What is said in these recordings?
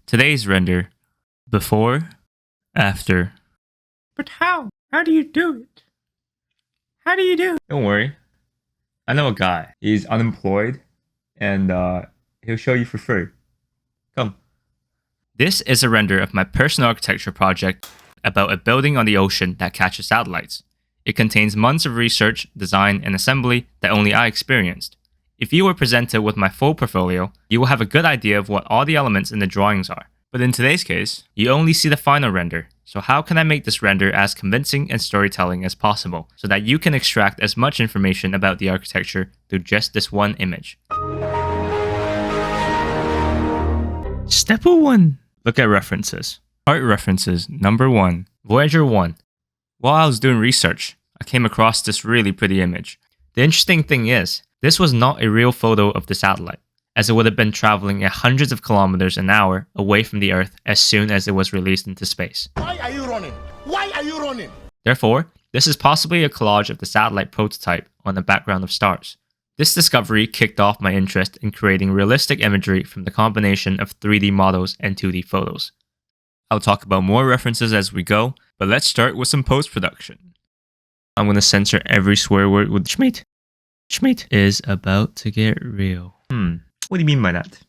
Today's render, before, after. But how? How do you do it? How do you do it? Don't worry. I know a guy. He's unemployed and he'll show you for free. Come. This is a render of my personal architecture project about a building on the ocean that catches satellites. It contains months of research, design, and assembly that only I experienced. If you were presented with my full portfolio, you will have a good idea of what all the elements in the drawings are. But in today's case, you only see the final render. So how can I make this render as convincing and storytelling as possible, so that you can extract as much information about the architecture through just this one image? Step 1. Look at references. Art references number 1. Voyager 1. While I was doing research, I came across this really pretty image. The interesting thing is, this was not a real photo of the satellite, as it would have been traveling at hundreds of kilometers an hour away from the Earth as soon as it was released into space. Why are you running? Why are you running? Therefore, this is possibly a collage of the satellite prototype on a background of stars. This discovery kicked off my interest in creating realistic imagery from the combination of 3D models and 2D photos. I'll talk about more references as we go, but let's start with some post-production. I'm going to censor every swear word with Schmidt. Schmidt is about to get real. What do you mean by that?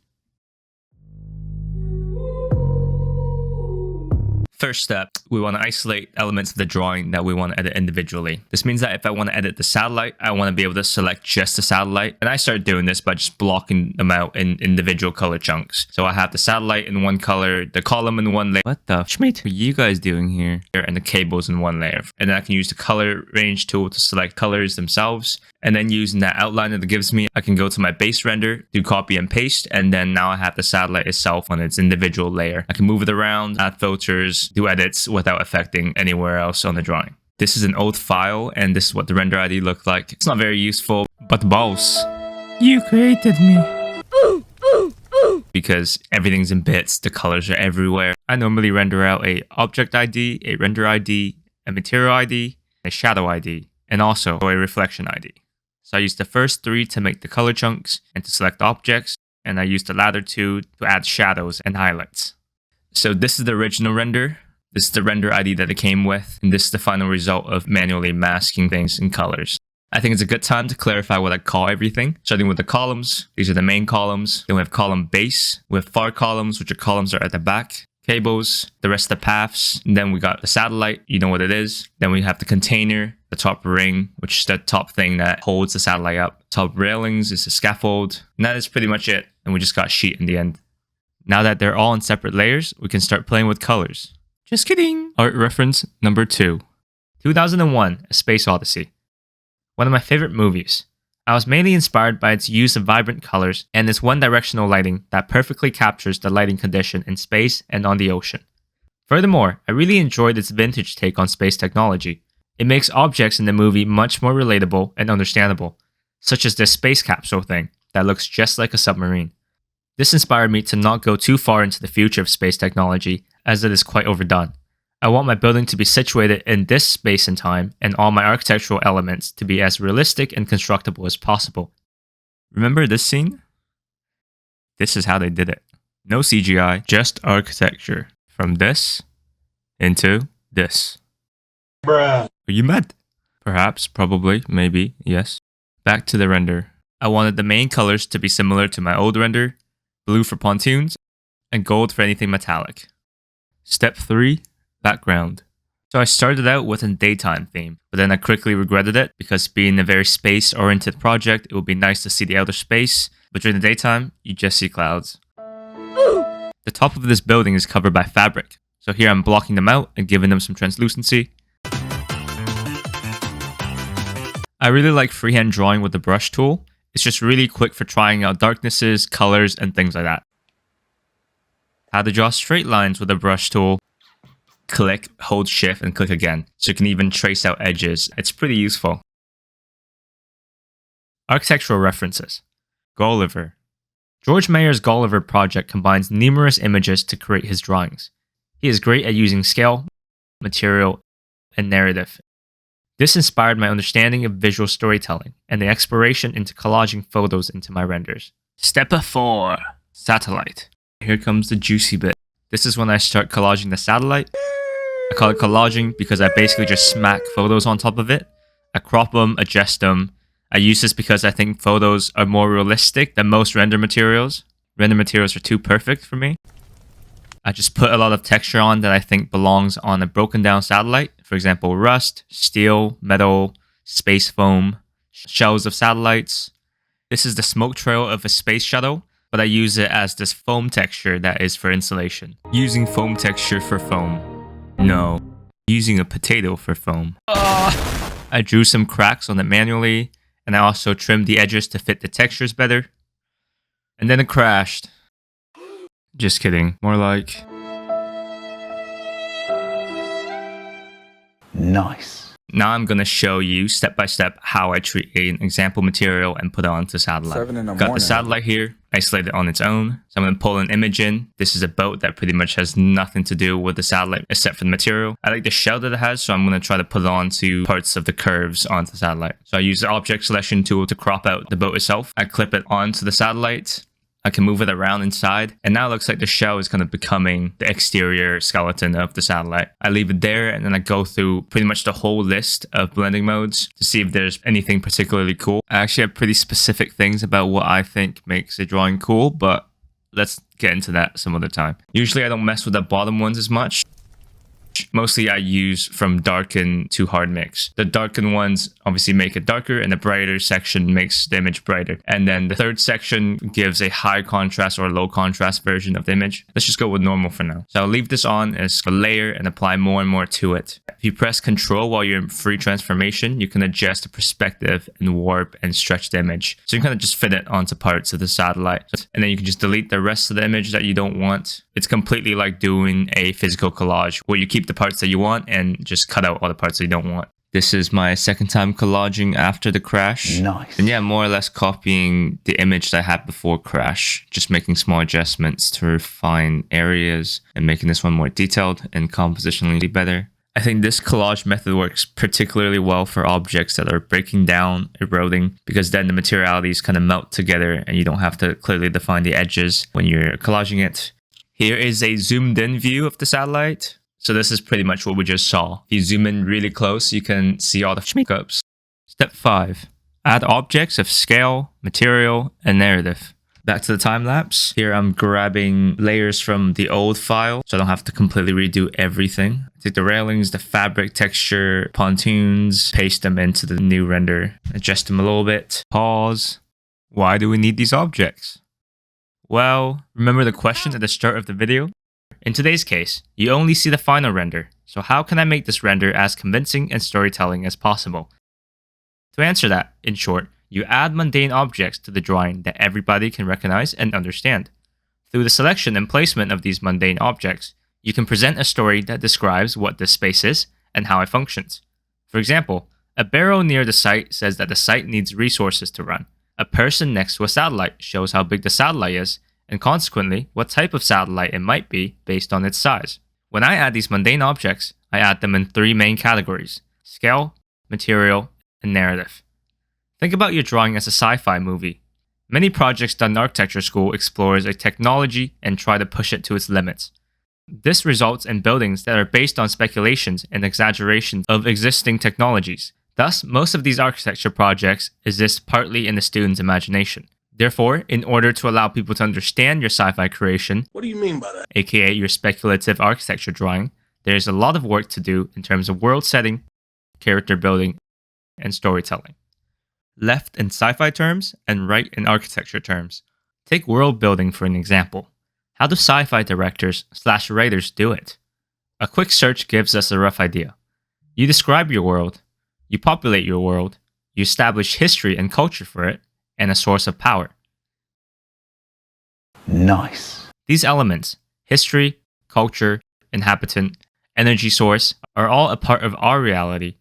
First step, we want to isolate elements of the drawing that we want to edit individually. This means that if I want to edit the satellite, I want to be able to select just the satellite. And I started doing this by just blocking them out in individual color chunks. So I have the satellite in one color, the column in one layer. What the Schmidt are you guys doing here? And the cables in one layer. And then I can use the color range tool to select colors themselves. And then using that outline that it gives me, I can go to my base render, do copy and paste, and then now I have the satellite itself on its individual layer. I can move it around, add filters, do edits without affecting anywhere else on the drawing. This is an old file, and this is what the render ID looked like. It's not very useful, but boss, You created me. because everything's in bits, the colors are everywhere. I normally render out a object ID, a render ID, a material ID, a shadow ID, and also a reflection ID. So I used the first 3 to make the color chunks and to select objects, and I used the latter 2 to add shadows and highlights. So this is the original render. This is the render ID that it came with, and this is the final result of manually masking things in colors. I think it's a good time to clarify what I call everything, starting with the columns. These are the main columns. Then we have column base. We have far columns, which are columns that are at the back. Cables, the rest of the paths. And then we got the satellite, you know what it is. Then we have the container, the top ring, which is the top thing that holds the satellite up. Top railings is the scaffold. And that is pretty much it. And we just got sheet in the end. Now that they're all in separate layers, we can start playing with colors. Just kidding. Art reference number 2. 2001, A Space Odyssey. One of my favorite movies. I was mainly inspired by its use of vibrant colors and its one-directional lighting that perfectly captures the lighting condition in space and on the ocean. Furthermore, I really enjoyed its vintage take on space technology. It makes objects in the movie much more relatable and understandable, such as this space capsule thing that looks just like a submarine. This inspired me to not go too far into the future of space technology, as it is quite overdone. I want my building to be situated in this space and time, and all my architectural elements to be as realistic and constructible as possible. Remember this scene? This is how they did it. No CGI, just architecture. From this into this. Bruh. Are you mad? Perhaps, probably, maybe, yes. Back to the render. I wanted the main colors to be similar to my old render, blue for pontoons, and gold for anything metallic. Step 3. Background. So I started out with a daytime theme, but then I quickly regretted it because being a very space-oriented project, it would be nice to see the outer space, but during the daytime, you just see clouds. The top of this building is covered by fabric, so here I'm blocking them out and giving them some translucency. I really like freehand drawing with the brush tool. It's just really quick for trying out darknesses, colors, and things like that. How to draw straight lines with the brush tool. Click, hold shift, and click again, so you can even trace out edges. It's pretty useful. Architectural references. Gulliver. George Mayer's Gulliver project combines numerous images to create his drawings. He is great at using scale, material, and narrative. This inspired my understanding of visual storytelling and the exploration into collaging photos into my renders. Step 4. Satellite. Here comes the juicy bit. This is when I start collaging the satellite. I call it collaging because I basically just smack photos on top of it. I crop them, adjust them. I use this because I think photos are more realistic than most render materials. Render materials are too perfect for me. I just put a lot of texture on that I think belongs on a broken down satellite. For example, rust, steel, metal, space foam, shells of satellites. This is the smoke trail of a space shuttle, but I use it as this foam texture that is for insulation. Using foam texture for foam. No. Using a potato for foam. I drew some cracks on it manually, and I also trimmed the edges to fit the textures better. And then it crashed. Just kidding. More like... Nice. Now I'm going to show you step by step how I treat an example material and put it onto satellite. Got the satellite here, isolate it on its own. So I'm going to pull an image in. This is a boat that pretty much has nothing to do with the satellite except for the material. I like the shell that it has, so I'm going to try to put it onto parts of the curves onto the satellite. So I use the object selection tool to crop out the boat itself. I clip it onto the satellite. I can move it around inside, and now it looks like the shell is kind of becoming the exterior skeleton of the satellite. I leave it there, and then I go through pretty much the whole list of blending modes to see if there's anything particularly cool. I actually have pretty specific things about what I think makes a drawing cool, but let's get into that some other time. Usually I don't mess with the bottom ones as much. Mostly I use from darken to hard mix. The darken ones obviously make it darker, and the brighter section makes the image brighter. And then the third section gives a high contrast or low contrast version of the image. Let's just go with normal for now. So I'll leave this on as a layer and apply more and more to it. If you press Control while you're in free transformation, you can adjust the perspective and warp and stretch the image. So you can kind of just fit it onto parts of the satellite. And then you can just delete the rest of the image that you don't want. It's completely like doing a physical collage where you keep the parts that you want and just cut out all the parts that you don't want. This is my second time collaging after the crash. Nice. And yeah, more or less copying the image that I had before crash, just making small adjustments to refine areas and making this one more detailed and compositionally better. I think this collage method works particularly well for objects that are breaking down, eroding, because then the materialities kind of melt together and you don't have to clearly define the edges when you're collaging it. Here is a zoomed in view of the satellite. So this is pretty much what we just saw. If you zoom in really close, you can see all the shakeups. Step 5. Add objects of scale, material, and narrative. Back to the time lapse. Here I'm grabbing layers from the old file, so I don't have to completely redo everything. Take the railings, the fabric, texture, pontoons, paste them into the new render. Adjust them a little bit. Pause. Why do we need these objects? Well, remember the question at the start of the video? In today's case, you only see the final render, so how can I make this render as convincing and storytelling as possible? To answer that, in short, you add mundane objects to the drawing that everybody can recognize and understand. Through the selection and placement of these mundane objects, you can present a story that describes what this space is and how it functions. For example, a barrel near the site says that the site needs resources to run. A person next to a satellite shows how big the satellite is, and consequently, what type of satellite it might be based on its size. When I add these mundane objects, I add them in 3 main categories: scale, material, and narrative. Think about your drawing as a sci-fi movie. Many projects done in architecture school explores a technology and try to push it to its limits. This results in buildings that are based on speculations and exaggerations of existing technologies. Thus, most of these architecture projects exist partly in the student's imagination. Therefore, in order to allow people to understand your sci-fi creation, What do you mean by that? aka your speculative architecture drawing, there is a lot of work to do in terms of world setting, character building, and storytelling. Left in sci-fi terms and right in architecture terms. Take world building for an example. How do sci-fi directors/writers do it? A quick search gives us a rough idea. You describe your world, you populate your world, you establish history and culture for it, and a source of power. Nice. These elements, history, culture, inhabitant, energy source, are all a part of our reality.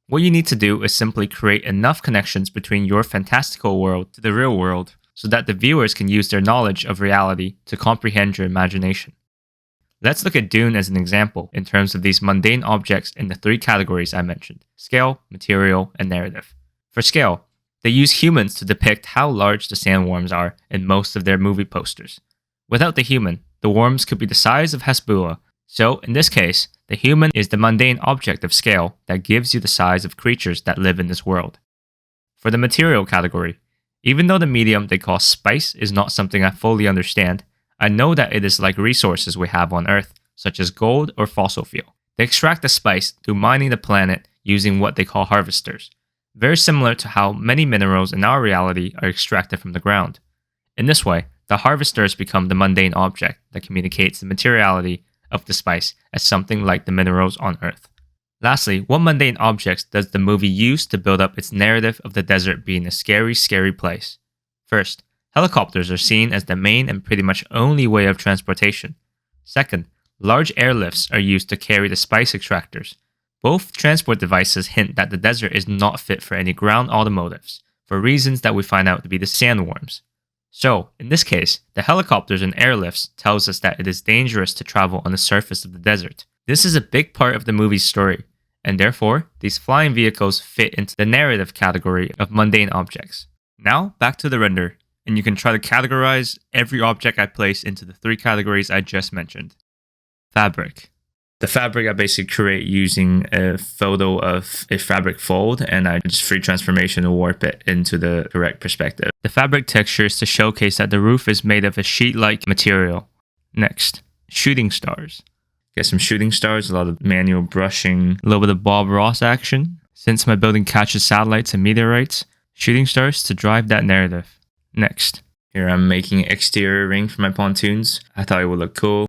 What you need to do is simply create enough connections between your fantastical world to the real world so that the viewers can use their knowledge of reality to comprehend your imagination. Let's look at Dune as an example in terms of these mundane objects in the 3 categories I mentioned: scale, material, and narrative. For scale, they use humans to depict how large the sandworms are in most of their movie posters. Without the human, the worms could be the size of Hesperia. So, in this case, the human is the mundane object of scale that gives you the size of creatures that live in this world. For the material category, even though the medium they call spice is not something I fully understand, I know that it is like resources we have on Earth, such as gold or fossil fuel. They extract the spice through mining the planet using what they call harvesters, very similar to how many minerals in our reality are extracted from the ground. In this way, the harvesters become the mundane object that communicates the materiality of the spice as something like the minerals on Earth. Lastly, what mundane objects does the movie use to build up its narrative of the desert being a scary, scary place? First, helicopters are seen as the main and pretty much only way of transportation. Second, large airlifts are used to carry the spice extractors. Both transport devices hint that the desert is not fit for any ground automotives, for reasons that we find out to be the sandworms. So, in this case, the helicopters and airlifts tells us that it is dangerous to travel on the surface of the desert. This is a big part of the movie's story, and therefore, these flying vehicles fit into the narrative category of mundane objects. Now, back to the render, and you can try to categorize every object I place into the 3 categories I just mentioned. Fabric. The fabric I basically create using a photo of a fabric fold, and I just free transformation and warp it into the correct perspective. The fabric texture is to showcase that the roof is made of a sheet-like material. Next, shooting stars. Get some shooting stars, a lot of manual brushing, a little bit of Bob Ross action. Since my building catches satellites and meteorites, shooting stars to drive that narrative. Next, here I'm making an exterior ring for my pontoons. I thought it would look cool.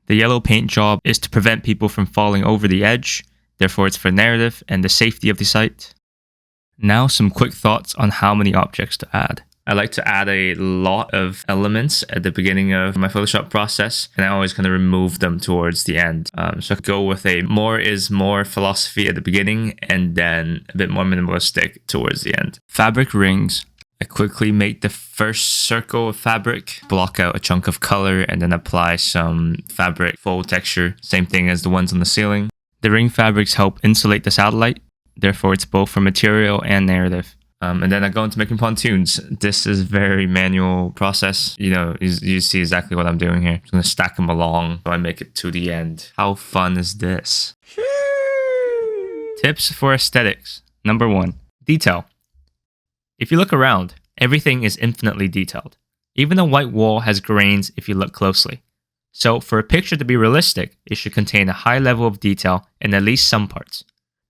The yellow paint job is to prevent people from falling over the edge, therefore it's for narrative and the safety of the site. Now some quick thoughts on how many objects to add. I like to add a lot of elements at the beginning of my Photoshop process, and I always kind of remove them towards the end. So I go with a more is more philosophy at the beginning, and then a bit more minimalistic towards the end. Fabric rings. I quickly make the first circle of fabric, block out a chunk of color, and then apply some fabric fold texture, same thing as the ones on the ceiling. The ring fabrics help insulate the satellite, therefore it's both for material and narrative. And then I go into making pontoons. This is very manual process. You see exactly what I'm doing here. I'm going to stack them along so I make it to the end. How fun is this? Tips for aesthetics. Number 1, detail. If you look around, everything is infinitely detailed. Even a white wall has grains if you look closely. So for a picture to be realistic, it should contain a high level of detail in at least some parts.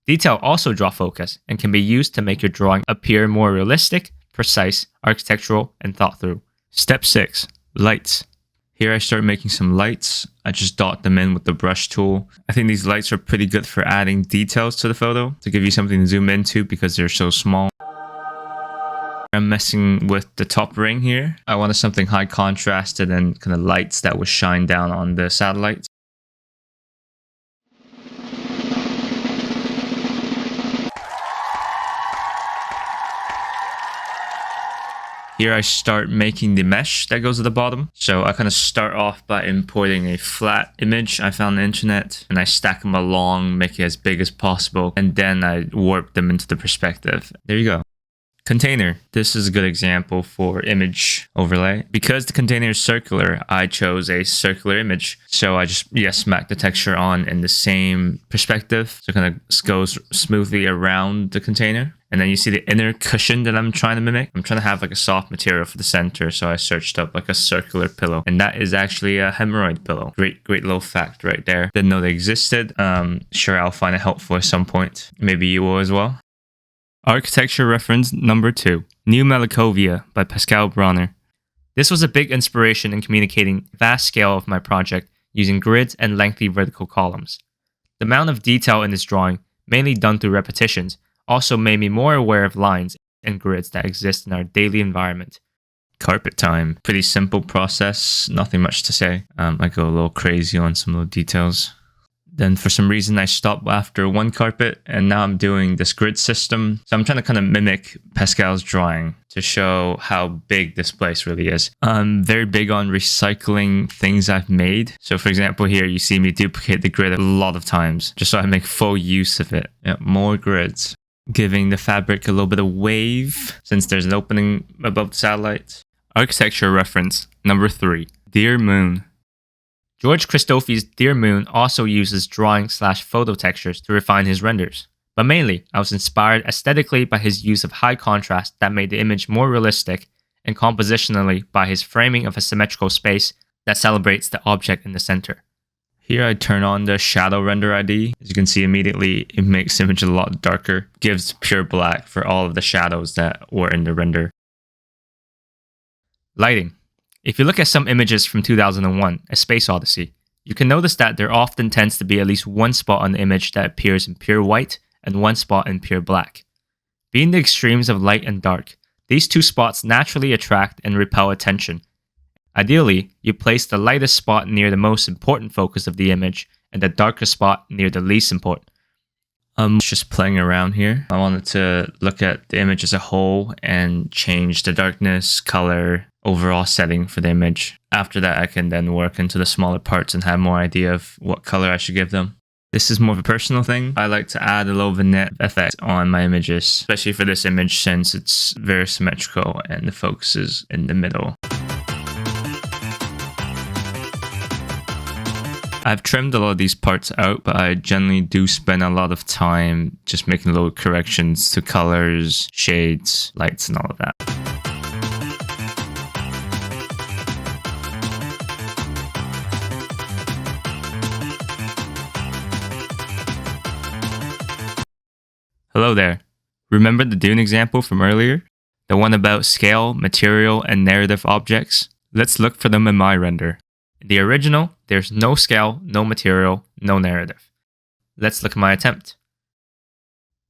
Detail also draw focus and can be used to make your drawing appear more realistic, precise, architectural, and thought through. Step 6. Lights. Here I start making some lights. I just dot them in with the brush tool. I think these lights are pretty good for adding details to the photo, to give you something to zoom into because they're so small. I'm messing with the top ring here. I wanted something high contrasted and kind of lights that would shine down on the satellite. Here I start making the mesh that goes at the bottom. So I kind of start off by importing a flat image I found on the internet, and I stack them along, make it as big as possible, and then I warp them into the perspective. There you go. Container. This is a good example for image overlay. Because the container is circular, I chose a circular image. So I just, smack the texture on in the same perspective. So it kind of goes smoothly around the container. And then you see the inner cushion that I'm trying to mimic. I'm trying to have like a soft material for the center. So I searched up like a circular pillow. And that is actually a hemorrhoid pillow. Great little fact right there. Didn't know they existed. Sure, I'll find it helpful at some point. Maybe you will as well. Architecture reference number 2, New Malacovia by Pascal Bronner. This was a big inspiration in communicating the vast scale of my project using grids and lengthy vertical columns. The amount of detail in this drawing, mainly done through repetitions, also made me more aware of lines and grids that exist in our daily environment. Carpet time. Pretty simple process, nothing much to say. I go a little crazy on some little details. Then for some reason I stopped after one carpet, and now I'm doing this grid system. So I'm trying to kind of mimic Pascal's drawing to show how big this place really is. I'm very big on recycling things I've made. So for example, here you see me duplicate the grid a lot of times, just so I make full use of it. More grids. Giving the fabric a little bit of wave, since there's an opening above the satellite. Architecture reference number 3, Dear Moon. George Christophy's Dear Moon also uses drawing/photo textures to refine his renders. But mainly, I was inspired aesthetically by his use of high contrast that made the image more realistic, and compositionally by his framing of a symmetrical space that celebrates the object in the center. Here I turn on the shadow render ID. As you can see immediately, it makes the image a lot darker, gives pure black for all of the shadows that were in the render. Lighting. If you look at some images from 2001, A Space Odyssey, you can notice that there often tends to be at least one spot on the image that appears in pure white and one spot in pure black. Being the extremes of light and dark, these two spots naturally attract and repel attention. Ideally, you place the lightest spot near the most important focus of the image and the darkest spot near the least important. I'm just playing around here. I wanted to look at the image as a whole and change the darkness, color, overall setting for the image. After that, I can then work into the smaller parts and have more idea of what color I should give them. This is more of a personal thing. I like to add a little vignette effect on my images, especially for this image since it's very symmetrical and the focus is in the middle. I've trimmed a lot of these parts out, but I generally do spend a lot of time just making little corrections to colors, shades, lights, and all of that. Hello there. Remember the Dune example from earlier? The one about scale, material, and narrative objects? Let's look for them in my render. In the original, there's no scale, no material, no narrative. Let's look at my attempt.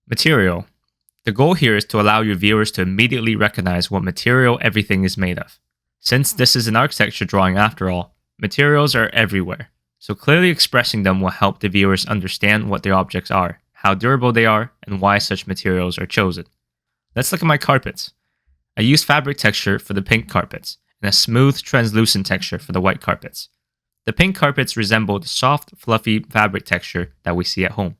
Material. The goal here is to allow your viewers to immediately recognize what material everything is made of. Since this is an architecture drawing after all, materials are everywhere, so clearly expressing them will help the viewers understand what the objects are, how durable they are, and why such materials are chosen. Let's look at my carpets. I use fabric texture for the pink carpets, and a smooth, translucent texture for the white carpets. The pink carpets resemble the soft, fluffy fabric texture that we see at home.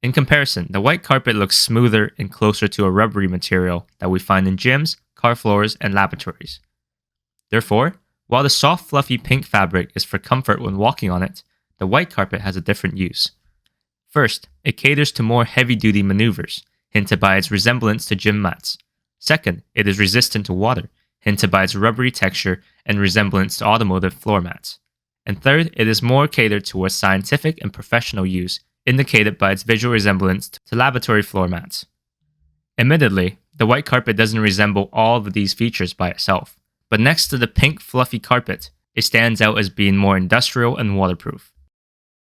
In comparison, the white carpet looks smoother and closer to a rubbery material that we find in gyms, car floors, and laboratories. Therefore, while the soft, fluffy pink fabric is for comfort when walking on it, the white carpet has a different use. First, it caters to more heavy-duty maneuvers, hinted by its resemblance to gym mats. Second, it is resistant to water, hinted by its rubbery texture and resemblance to automotive floor mats. And third, it is more catered towards scientific and professional use, indicated by its visual resemblance to laboratory floor mats. Admittedly, the white carpet doesn't resemble all of these features by itself, but next to the pink fluffy carpet, it stands out as being more industrial and waterproof.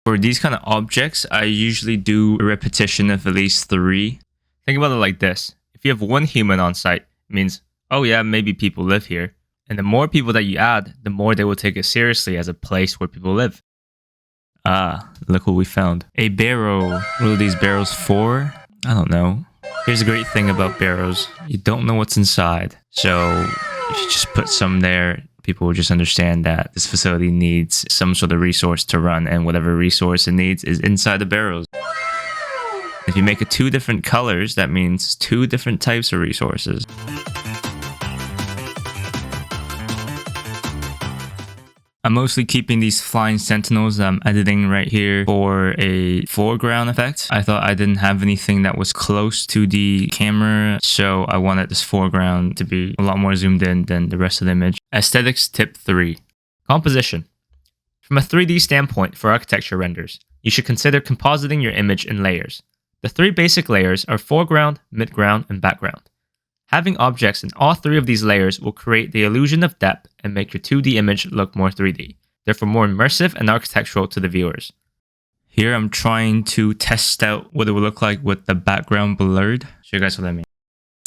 For these kind of objects, I usually do a repetition of at least 3. Think about it like this. If you have one human on site, it means, oh yeah, maybe people live here. And the more people that you add, the more they will take it seriously as a place where people live. Ah, look what we found. A barrow. What are these barrows for? I don't know. Here's a great thing about barrows. You don't know what's inside. So if you just put some there, people will just understand that this facility needs some sort of resource to run, and whatever resource it needs is inside the barrows. If you make it 2 different colors, that means 2 different types of resources. I'm mostly keeping these flying sentinels that I'm editing right here for a foreground effect. I thought I didn't have anything that was close to the camera, so I wanted this foreground to be a lot more zoomed in than the rest of the image. Aesthetics tip 3. Composition. From a 3D standpoint for architecture renders, you should consider compositing your image in layers. The 3 basic layers are foreground, midground, and background. Having objects in all 3 of these layers will create the illusion of depth and make your 2D image look more 3D, therefore more immersive and architectural to the viewers. Here I'm trying to test out what it would look like with the background blurred. Show you guys what I mean.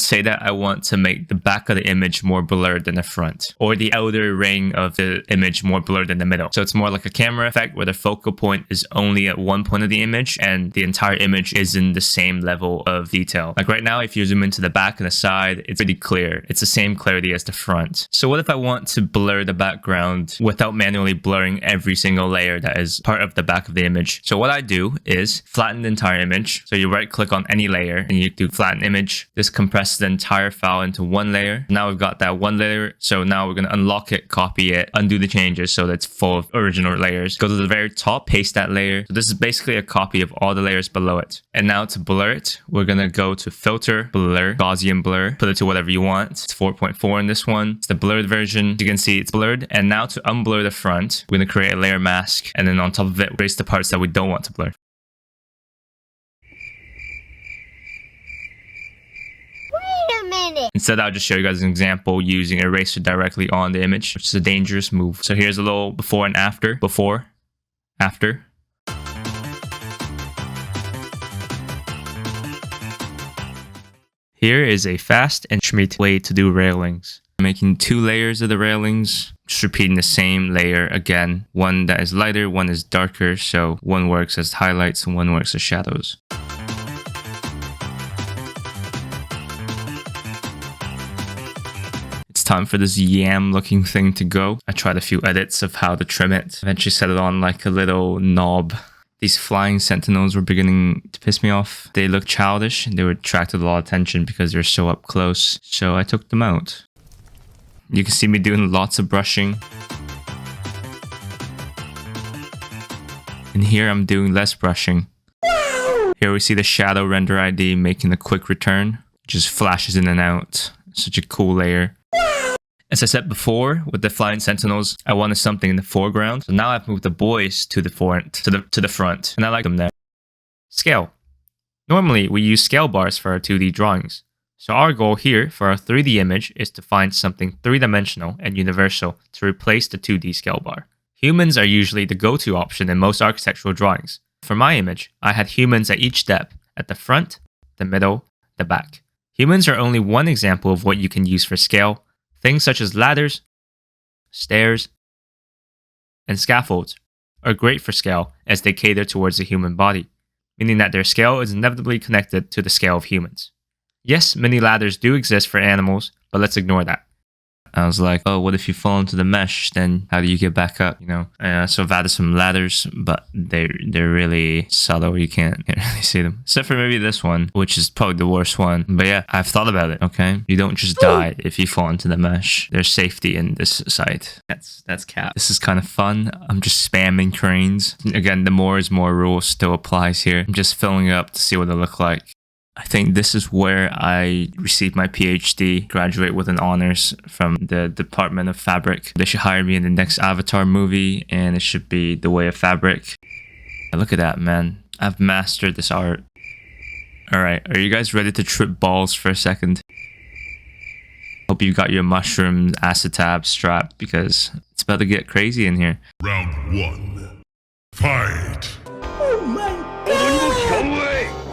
Say that I want to make the back of the image more blurred than the front, or the outer ring of the image more blurred than the middle. So it's more like a camera effect where the focal point is only at one point of the image and the entire image is in the same level of detail. Like right now, if you zoom into the back and the side, it's pretty clear. It's the same clarity as the front. So what if I want to blur the background without manually blurring every single layer that is part of the back of the image? So what I do is flatten the entire image. So you right click on any layer and you do flatten image. This compress compressed the entire file into one layer. Now we've got that one layer. So now we're going to unlock it, copy it, undo the changes so that's full of original layers. Go to the very top, paste that layer. So this is basically a copy of all the layers below it. And now to blur it, we're going to go to filter, blur, Gaussian blur, put it to whatever you want. It's 4.4 in this one. It's the blurred version. You can see it's blurred. And now to unblur the front, we're going to create a layer mask. And then on top of it, erase the parts that we don't want to blur. Instead, I'll just show you guys an example using eraser directly on the image, which is a dangerous move. So here's a little before and after. Before, after. Here is a fast and Schmidt way to do railings. I'm making 2 layers of the railings, just repeating the same layer again. One that is lighter, one is darker, so one works as highlights and one works as shadows. Time for this yam looking thing to go. I tried a few edits of how to trim it. Eventually set it on like a little knob. These flying sentinels were beginning to piss me off. They look childish and they were attracted a lot of attention because they're so up close. So I took them out. You can see me doing lots of brushing. And here I'm doing less brushing. Here we see the shadow render ID making a quick return. Just flashes in and out. Such a cool layer. As I said before, with the flying sentinels, I wanted something in the foreground. So now I've moved the boys to the front, and I like them there. Scale. Normally, we use scale bars for our 2D drawings. So our goal here for our 3D image is to find something 3-dimensional and universal to replace the 2D scale bar. Humans are usually the go-to option in most architectural drawings. For my image, I had humans at each step, at the front, the middle, the back. Humans are only one example of what you can use for scale. Things such as ladders, stairs, and scaffolds are great for scale as they cater towards the human body, meaning that their scale is inevitably connected to the scale of humans. Yes, many ladders do exist for animals, but let's ignore that. I was like, oh, what if you fall into the mesh? Then how do you get back up? So I've added some ladders, but they're really subtle. You can't really see them. Except for maybe this one, which is probably the worst one. But yeah, I've thought about it, okay? You don't just die if you fall into the mesh. There's safety in this site. That's cap. This is kind of fun. I'm just spamming cranes. Again, the more is more rule still applies here. I'm just filling it up to see what they look like. I think this is where I received my PhD, graduate with an honors from the Department of Fabric. They should hire me in the next Avatar movie, and it should be The Way of Fabric. Look at that, man. I've mastered this art. Alright, are you guys ready to trip balls for a second? Hope you got your mushroom acetab strap because it's about to get crazy in here. Round 1. Fight! Oh my god!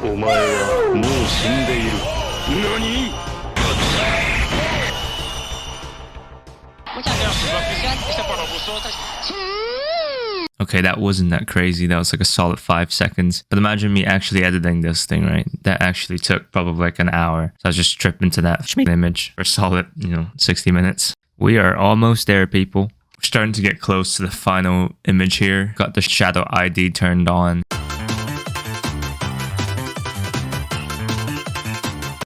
お前はもう死んでいる。何？ Okay, that wasn't that crazy. That was like a solid 5 seconds. But imagine me actually editing this thing, right? That actually took probably like an hour. So I was just tripping to that image for a solid, 60 minutes. We are almost there, people. We're starting to get close to the final image here. Got the shadow ID turned on.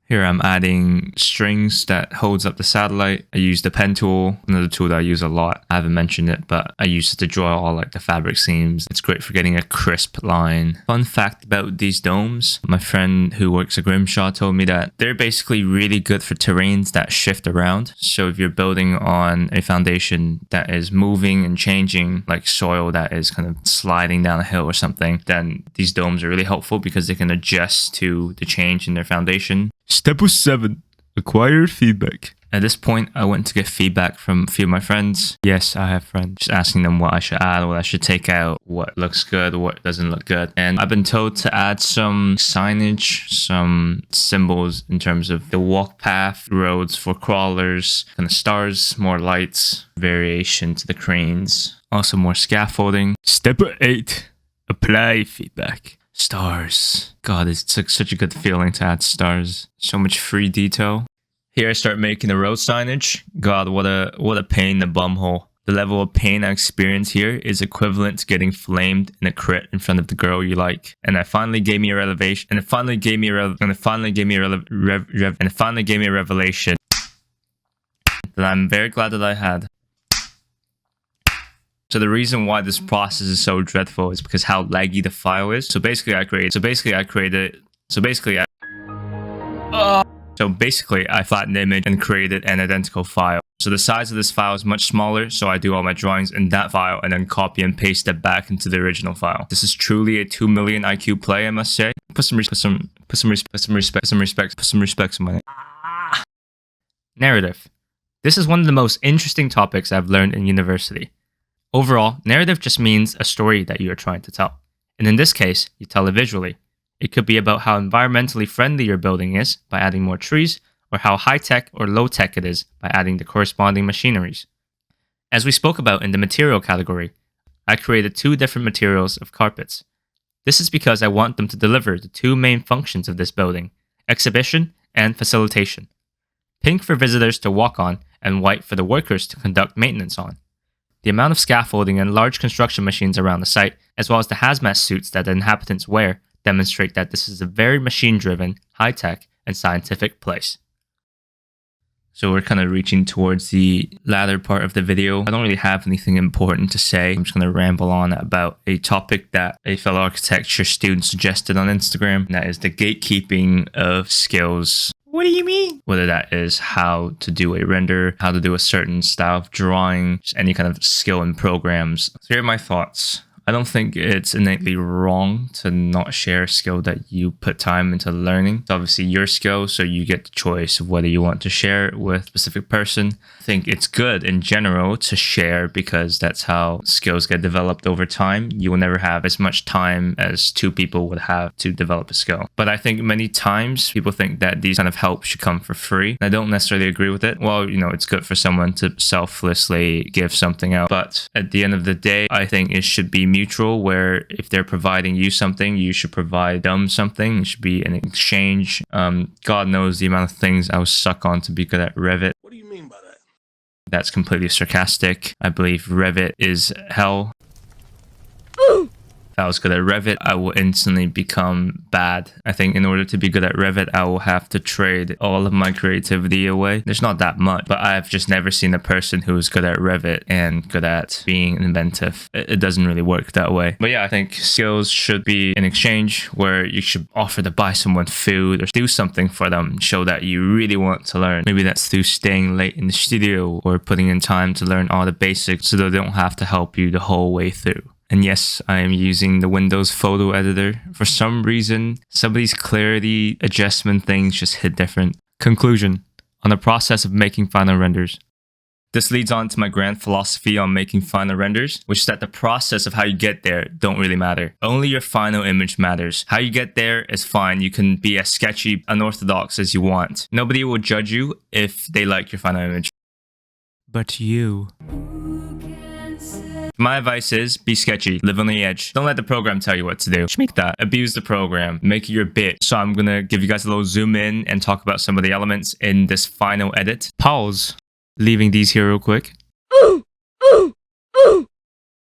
Here I'm adding strings that holds up the satellite. I use the pen tool, another tool that I use a lot. I haven't mentioned it, but I use it to draw all like the fabric seams. It's great for getting a crisp line. Fun fact about these domes, my friend who works at Grimshaw told me that they're basically really good for terrains that shift around. So if you're building on a foundation that is moving and changing, like soil that is kind of sliding down a hill or something, then these domes are really helpful because they can adjust to the change in their foundation. Step 7. Acquire feedback. At this point, I went to get feedback from a few of my friends. Yes, I have friends. Just asking them what I should add, what I should take out, what looks good, what doesn't look good. And I've been told to add some signage, some symbols in terms of the walk path, roads for crawlers, kind of stars, more lights, variation to the cranes, also more scaffolding. Step 8. Apply feedback. Stars. God, it's such a good feeling to add stars. So much free detail. Here I start making the road signage. God, what a pain in the bum hole. The level of pain I experience here is equivalent to getting flamed in a crit in front of the girl you like. And it finally gave me a revelation. And it finally gave me a revelation that I'm very glad that I had. So the reason why this process is so dreadful is because how laggy the file is. So basically I flattened the image and created an identical file. So the size of this file is much smaller, so I do all my drawings in that file and then copy and paste it back into the original file. This is truly a 2 million IQ play, I must say. Put some respect on my name. Narrative. This is one of the most interesting topics I've learned in university. Overall, narrative just means a story that you are trying to tell. And in this case, you tell it visually. It could be about how environmentally friendly your building is by adding more trees, or how high-tech or low-tech it is by adding the corresponding machineries. As we spoke about in the material category, I created 2 different materials of carpets. This is because I want them to deliver the 2 main functions of this building, exhibition and facilitation. Pink for visitors to walk on, and white for the workers to conduct maintenance on. The amount of scaffolding and large construction machines around the site, as well as the hazmat suits that the inhabitants wear, demonstrate that this is a very machine-driven, high-tech, and scientific place. So we're kind of reaching towards the latter part of the video. I don't really have anything important to say. I'm just going to ramble on about a topic that a fellow architecture student suggested on Instagram, and that is the gatekeeping of skills. What do you mean? Whether that is how to do a render, how to do a certain style of drawing, just any kind of skill in programs. So here are my thoughts. I don't think it's innately wrong to not share a skill that you put time into learning. It's obviously your skill, so you get the choice of whether you want to share it with a specific person. I think it's good in general to share because that's how skills get developed over time. You will never have as much time as 2 people would have to develop a skill. But I think many times people think that these kind of help should come for free. I don't necessarily agree with it. Well, it's good for someone to selflessly give something out. But at the end of the day, I think it should be mutual, where if they're providing you something, you should provide them something. It should be an exchange. God knows the amount of things I was suck on to be good at Revit. What do you mean by that? That's completely sarcastic. I believe Revit is hell. If I was good at Revit, I will instantly become bad. I think in order to be good at Revit, I will have to trade all of my creativity away. There's not that much, but I've just never seen a person who is good at Revit and good at being inventive. It doesn't really work that way. But yeah, I think skills should be an exchange where you should offer to buy someone food or do something for them, show that you really want to learn. Maybe that's through staying late in the studio or putting in time to learn all the basics so they don't have to help you the whole way through. And yes, I am using the Windows photo editor. For some reason, some of these clarity adjustment things just hit different. Conclusion on the process of making final renders. This leads on to my grand philosophy on making final renders, which is that the process of how you get there don't really matter. Only your final image matters. How you get there is fine. You can be as sketchy, unorthodox as you want. Nobody will judge you if they like your final image. But you. My advice is be sketchy, live on the edge. Don't let the program tell you what to do. Just make that. Abuse the program. Make it your bit. So I'm gonna give you guys a little zoom in and talk about some of the elements in this final edit. Pause. Leaving these here real quick.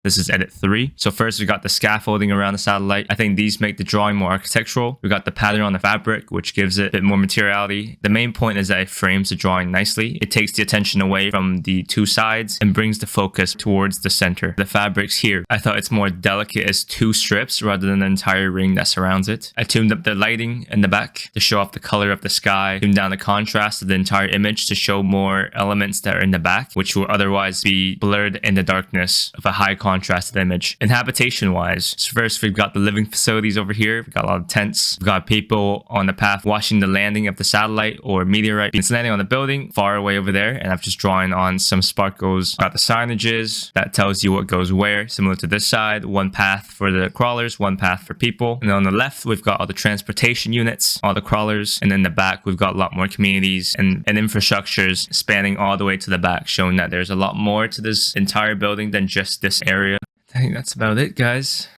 This is edit 3. So first we got the scaffolding around the satellite. I think these make the drawing more architectural. We got the pattern on the fabric, which gives it a bit more materiality. The main point is that it frames the drawing nicely. It takes the attention away from the 2 sides and brings the focus towards the center. The fabrics here, I thought it's more delicate as 2 strips rather than the entire ring that surrounds it. I tuned up the lighting in the back to show off the color of the sky, tuned down the contrast of the entire image to show more elements that are in the back, which will otherwise be blurred in the darkness of a high contrasted image. And habitation wise, so first we've got the living facilities over here. We've got a lot of tents. We've got people on the path watching the landing of the satellite or meteorite. It's landing on the building far away over there, and I've just drawn on some sparkles. Got the signages that tells you what goes where, similar to this side. 1 path for the crawlers, 1 path for people. And on the left, we've got all the transportation units, all the crawlers. And in the back, we've got a lot more communities and infrastructures spanning all the way to the back, showing that there's a lot more to this entire building than just this area. I think that's about it, guys.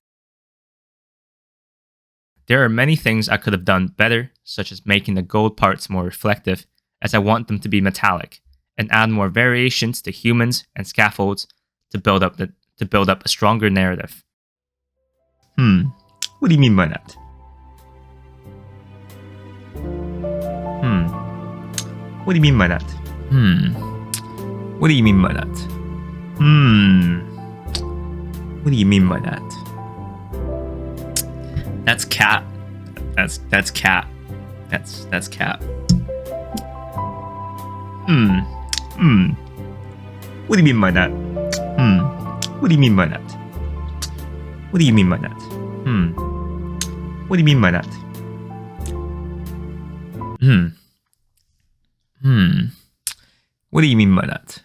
There are many things I could have done better, such as making the gold parts more reflective, as I want them to be metallic, and add more variations to humans and scaffolds to build up a stronger narrative. What do you mean by that? What do you mean by that? What do you mean by that? What do you mean by that? That's cat. That's cat. That's cat. What do you mean by that? What do you mean by that? What do you mean by that? What do you mean by that? What do you mean by that?